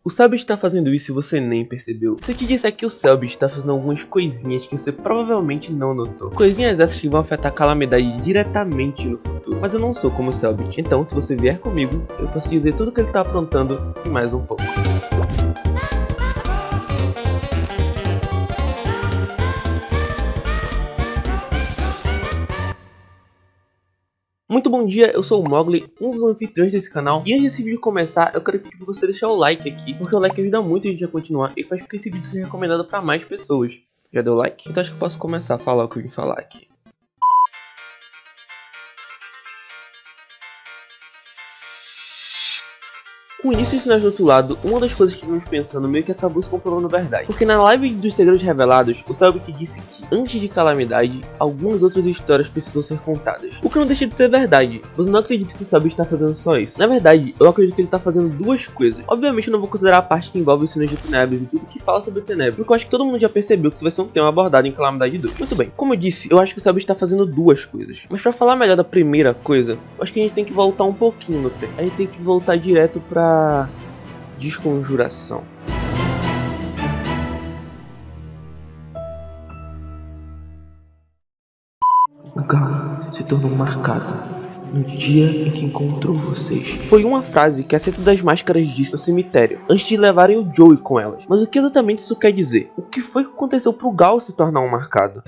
O Selbit está fazendo isso e você nem percebeu. Se eu te disser que o Selbit está fazendo algumas coisinhas que você provavelmente não notou. Coisinhas essas que vão afetar a calamidade diretamente no futuro. Mas eu não sou como o Selbit, então se você vier comigo, eu posso te dizer tudo que ele está aprontando e mais um pouco. Muito bom dia, eu sou o Mogli, um dos anfitriões desse canal. E antes desse vídeo começar, eu quero pedir pra você deixar o like aqui, porque o like ajuda muito a gente a continuar e faz com que esse vídeo seja recomendado pra mais pessoas. Já deu like? Então acho que eu posso começar a falar o que eu vim falar aqui. Com o início do Sinais do Outro Lado, uma das coisas que vimos pensando meio que acabou se comprovando verdade. Porque na live dos Segredos Revelados, o Selbit disse que, antes de Calamidade, algumas outras histórias precisam ser contadas. O que não deixa de ser verdade, mas eu não acredito que o Selbit está fazendo só isso. Na verdade, eu acredito que ele está fazendo duas coisas. Obviamente eu não vou considerar a parte que envolve os Sinais de Tenebres e tudo que fala sobre Tenebres, porque eu acho que todo mundo já percebeu que isso vai ser um tema abordado em Calamidade 2. Muito bem, como eu disse, eu acho que o Selbit está fazendo duas coisas. Mas pra falar melhor da primeira coisa, eu acho que a gente tem que voltar um pouquinho no tempo. A gente tem que voltar direto pra desconjuração. O Gal se tornou marcado no dia em que encontrou vocês. Foi uma frase que a Seta das Máscaras disse no cemitério, antes de levarem o Joey com elas. Mas o que exatamente isso quer dizer? O que foi que aconteceu pro Gal se tornar um marcado?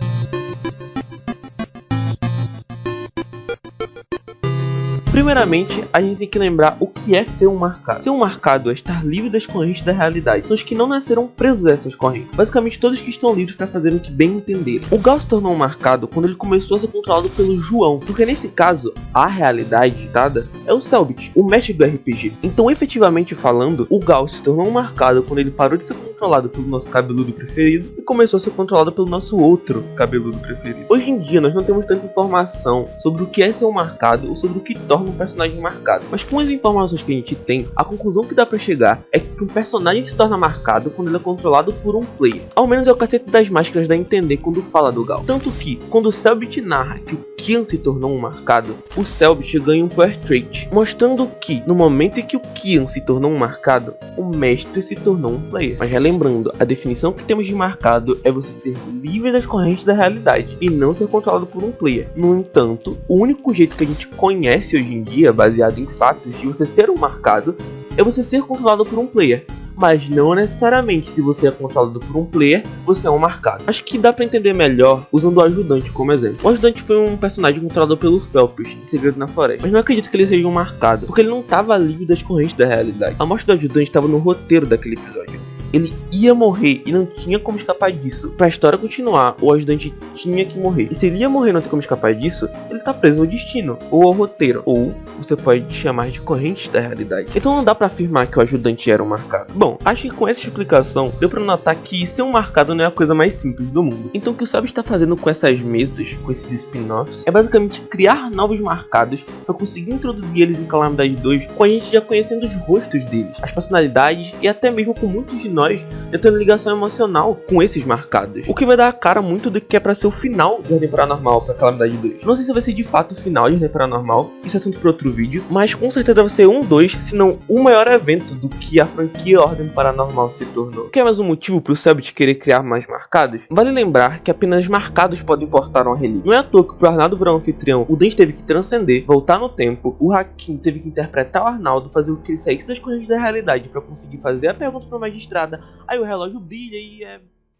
Primeiramente, a gente tem que lembrar o que é ser um marcado. Ser um marcado é estar livre das correntes da realidade. São os que não nasceram presos a essas correntes. Basicamente todos que estão livres para fazer o que bem entenderem. O Gal se tornou um marcado quando ele começou a ser controlado pelo João. Porque nesse caso, a realidade ditada é o Selbit, o mestre do RPG. Então, efetivamente falando, o Gal se tornou um marcado quando ele parou de ser controlado pelo nosso cabeludo preferido e começou a ser controlado pelo nosso outro cabeludo preferido. Hoje em dia, nós não temos tanta informação sobre o que é ser um marcado ou sobre o que torna um personagem marcado. Mas com as informações que a gente tem, a conclusão que dá pra chegar é que um personagem se torna marcado quando ele é controlado por um player. Ao menos é o que a Seta das Máscaras dá a entender quando fala do Gal. Tanto que, quando o Selbit narra que o Kian se tornou um marcado, o Selbit ganha um Power Trait, mostrando que, no momento em que o Kian se tornou um marcado, o mestre se tornou um player. Mas relembrando, a definição que temos de marcado é você ser livre das correntes da realidade e não ser controlado por um player. No entanto, o único jeito que a gente conhece hoje em dia, baseado em fatos, de você ser um marcado, é você ser controlado por um player. Mas não necessariamente se você é controlado por um player, você é um marcado. Acho que dá pra entender melhor usando o Ajudante como exemplo. O Ajudante foi um personagem controlado pelo Phelps em Segredo na Floresta, mas não acredito que ele seja um marcado, porque ele não estava livre das correntes da realidade. A morte do Ajudante estava no roteiro daquele episódio. Ele ia morrer e não tinha como escapar disso. Pra história continuar, o Ajudante tinha que morrer. E se ele ia morrer e não tem como escapar disso, ele tá preso ao destino, ou ao roteiro, ou você pode chamar de correntes da realidade. Então não dá pra afirmar que o Ajudante era um marcado. Bom, acho que com essa explicação, deu pra notar que ser um marcado não é a coisa mais simples do mundo. Então o que o Selbit está fazendo com essas mesas, com esses spin-offs, é basicamente criar novos marcados pra conseguir introduzir eles em Calamidade 2, com a gente já conhecendo os rostos deles, as personalidades e até mesmo com muitos de nós já tendo ligação emocional com esses marcados. O que vai dar a cara muito do que é pra ser o final de Ordem Paranormal pra Calamidade 2. Não sei se vai ser de fato o final de Ordem Paranormal, isso é assunto para outro vídeo, mas com certeza vai ser um dos, se não o maior evento do que a franquia Ordem Paranormal se tornou. Quer mais um motivo pro Selbit querer criar mais marcados? Vale lembrar que apenas marcados podem portar uma relíquia. Não é à toa que pro Arnaldo virar um anfitrião, o Dente teve que transcender, voltar no tempo, o Hakim teve que interpretar o Arnaldo, fazer o que ele saísse das correntes da realidade pra conseguir fazer a pergunta pra magistrada. Aí o relógio brilha e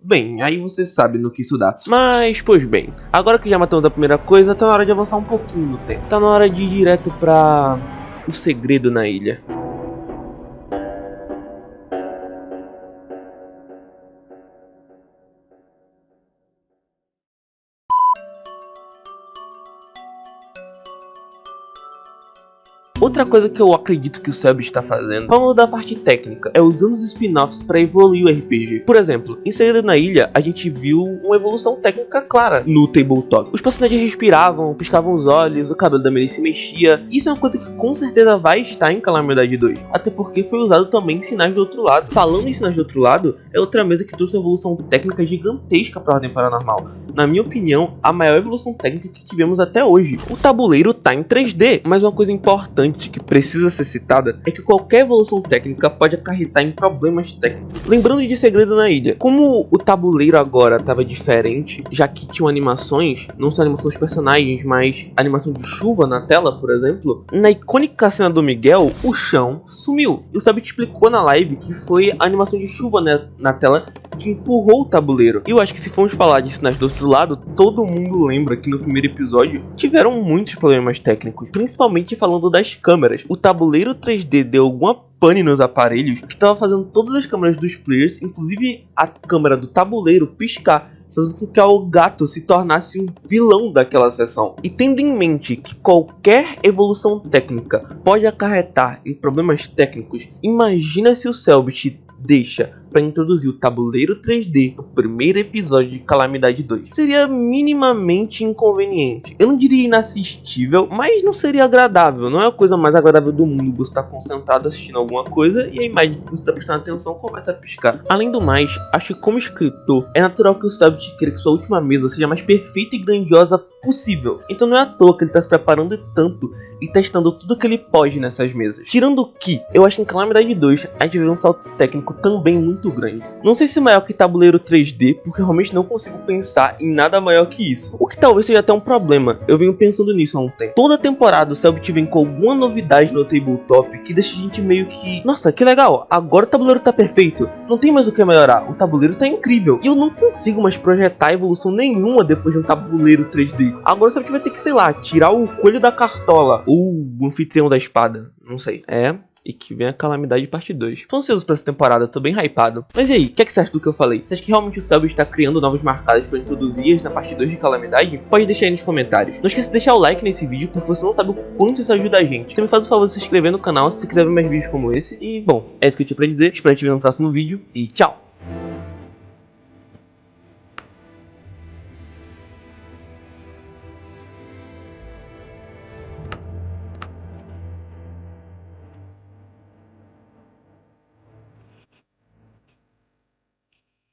bem, aí você sabe no que isso dá. Mas, pois bem, agora que já matamos a primeira coisa, tá na hora de avançar um pouquinho no tempo. Tá na hora de ir direto pra o segredo na ilha. Outra coisa que eu acredito que o Selbit está fazendo, falando da parte técnica, é usando os spin-offs para evoluir o RPG. Por exemplo, em Segredo na Ilha, a gente viu uma evolução técnica clara no tabletop. Os personagens respiravam, piscavam os olhos, o cabelo da Melis se mexia. Isso é uma coisa que com certeza vai estar em Calamidade 2, até porque foi usado também em Sinais do Outro Lado. Falando em Sinais do Outro Lado, é outra mesa que trouxe uma evolução técnica gigantesca para a Ordem Paranormal. na minha opinião, a maior evolução técnica que tivemos até hoje. O tabuleiro tá em 3D, mas uma coisa importante que precisa ser citada é que qualquer evolução técnica pode acarretar em problemas técnicos. Lembrando de Segredo na Ilha, como o tabuleiro agora estava diferente, já que tinham animações, não só animações dos personagens, mas animação de chuva na tela, por exemplo, na icônica cena do Miguel, o chão sumiu. E o Sabit explicou na live que foi a animação de chuva, né, na tela que empurrou o tabuleiro. E eu acho que se formos falar de sinais do outro lado, todo mundo lembra que no primeiro episódio tiveram muitos problemas técnicos, principalmente falando das câmeras. O tabuleiro 3D deu alguma pane nos aparelhos que estava fazendo todas as câmeras dos players, inclusive a câmera do tabuleiro, piscar, fazendo com que o gato se tornasse um vilão daquela sessão. E tendo em mente que qualquer evolução técnica pode acarretar em problemas técnicos, imagina se o Cellbit deixa para introduzir o tabuleiro 3D no primeiro episódio de Calamidade 2. Seria minimamente inconveniente. Eu não diria inassistível, mas não seria agradável. Não é a coisa mais agradável do mundo você estar concentrado assistindo alguma coisa e a imagem que você está prestando atenção começa a piscar. Além do mais, acho que como escritor, é natural que o Sabit queira que sua última mesa seja mais perfeita e grandiosa possível. Então não é à toa que ele está se preparando tanto e testando tudo que ele pode nessas mesas. Tirando que, eu acho que em Calamidade 2 a gente vê um salto técnico também muito grande. Não sei se maior que tabuleiro 3D, porque eu realmente não consigo pensar em nada maior que isso. O que talvez seja até um problema, eu venho pensando nisso há um tempo. Toda temporada o Cellbit vem com alguma novidade no tabletop que deixa a gente meio que... Nossa, que legal, agora o tabuleiro tá perfeito, não tem mais o que melhorar, o tabuleiro tá incrível. E eu não consigo mais projetar evolução nenhuma depois de um tabuleiro 3D. Agora o Cellbit vai ter que, sei lá, tirar o coelho da cartola, ou o anfitrião da espada, não sei. E que vem a Calamidade parte 2. Tô ansioso pra essa temporada, tô bem hypado. Mas e aí, o que é que você acha do que eu falei? Você acha que realmente o Cellbit está criando novos marcadas pra introduzir na parte 2 de Calamidade? Pode deixar aí nos comentários. Não esqueça de deixar o like nesse vídeo, porque você não sabe o quanto isso ajuda a gente. Então me faz o favor de se inscrever no canal se você quiser ver mais vídeos como esse. E bom, é isso que eu tinha pra dizer. Espero te ver no próximo vídeo e tchau!